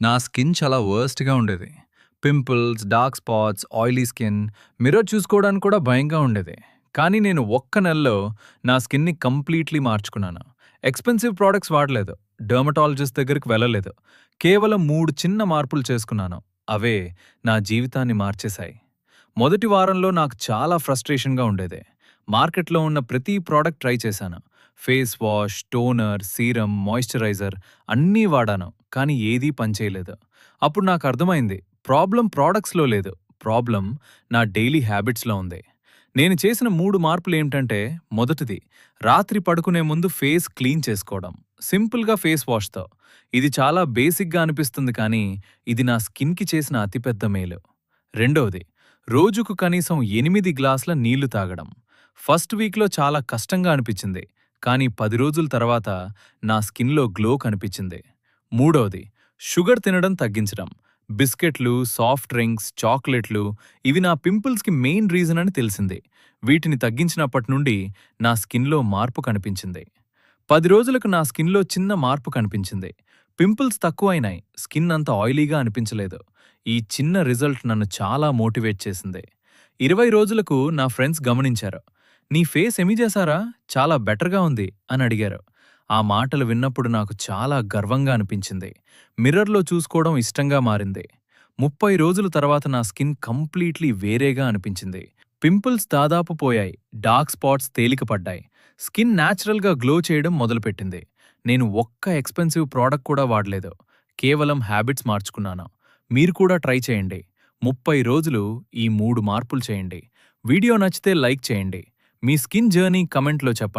నా స్కిన్ చాలా వర్స్ట్‌గా ఉండేది. Pimples, dark spots, oily skin, mirror చూసుకోవడానికి కూడా భయంగా ఉండేది. కానీ నేను ఒక్క నెలలో నా స్కిన్‌ని కంప్లీట్‌లీ మార్చుకున్నాను. ఎక్స్‌పెన్సివ్ ప్రొడక్ట్స్ వాడలేదు. డెర్మటాలజిస్ట్ దగ్గరికి వెళ్ళలేదు. కేవలం 3 చిన్న మార్పులు చేసుకున్నాను. అవే నా జీవితాన్ని మార్చేశాయి. మొదటి వారంలో నాకు చాలా ఫ్రస్ట్రేషన్‌గా ఉండేది. మార్కెట్‌లో ఉన్న ప్రతి ప్రొడక్ట్ ట్రై చేశాను. Face wash, toner, serum, moisturiser అన్నీ వాడాను. కానీ ఏదీ పనిచేయలేదు. అప్పుడు నాకు అర్థమైంది, ప్రాబ్లమ్ ప్రొడక్ట్స్‌లో లేదు. ప్రాబ్లమ్ నా డైలీ హ్యాబిట్స్‌లో ఉంది. నేను చేసిన 3 మార్పులేంటంటే, మొదటిది రాత్రి పడుకునే ముందు ఫేస్ క్లీన్ చేసుకోవడం. సింపుల్‌గా ఫేస్ వాష్‌తో. ఇది చాలా బేసిక్‌గా అనిపిస్తుంది కానీ, ఇది నా స్కిన్‌కి చేసిన అతిపెద్ద మేలు. రెండోది, రోజుకు కనీసం 8 గ్లాసుల నీళ్లు తాగడం. ఫస్ట్ వీక్‌లో చాలా కష్టంగా అనిపించింది. కానీ 10 రోజుల తర్వాత నా స్కిన్‌లో గ్లో కనిపించింది. మూడోది, షుగర్ తినడం తగ్గించడం. బిస్కెట్లు, సాఫ్ట్ డ్రింక్స్, చాక్లెట్లు ఇవి నా పింపుల్స్‌కి మెయిన్ రీజన్ అని తెలిసింది. వీటిని తగ్గించినప్పటి నుండి నా స్కిన్‌లో మార్పు కనిపించింది. 10 రోజులకు నా స్కిన్‌లో చిన్న మార్పు కనిపించింది. పింపుల్స్ తక్కువైనాయి. స్కిన్ అంత ఆయిలీగా అనిపించలేదు. ఈ చిన్న రిజల్ట్ నన్ను చాలా మోటివేట్ చేసింది. 20 రోజులకు నా ఫ్రెండ్స్ గమనించారు. "నీ ఫేస్ ఎమి చేశారా? చాలా బెటర్‌గా ఉంది" అని అడిగారు. ఆ మాటలు విన్నప్పుడు నాకు చాలా గర్వంగా అనిపించింది. మిర్రర్‌లో చూసుకోవడం ఇష్టంగా మారింది. 30 రోజుల తర్వాత నా స్కిన్ కంప్లీట్‌లీ వేరేగా అనిపించింది. పింపుల్స్ దాదాపు పోయాయి. డార్క్ స్పాట్స్ తేలికపడ్డాయి. స్కిన్ న్యాచురల్‌గా గ్లో చేయడం మొదలుపెట్టింది. నేను ఒక్క ఎక్స్‌పెన్సివ్ ప్రోడక్ట్ కూడా వాడలేదు. కేవలం హ్యాబిట్స్ మార్చుకున్నాను. మీరు కూడా ట్రై చేయండి. 30 రోజులు ఈ 3 మార్పులు చేయండి. వీడియో నచ్చితే లైక్ చేయండి. మీ స్కిన్ జర్నీ కమెంట్‌లో చెప్పండి.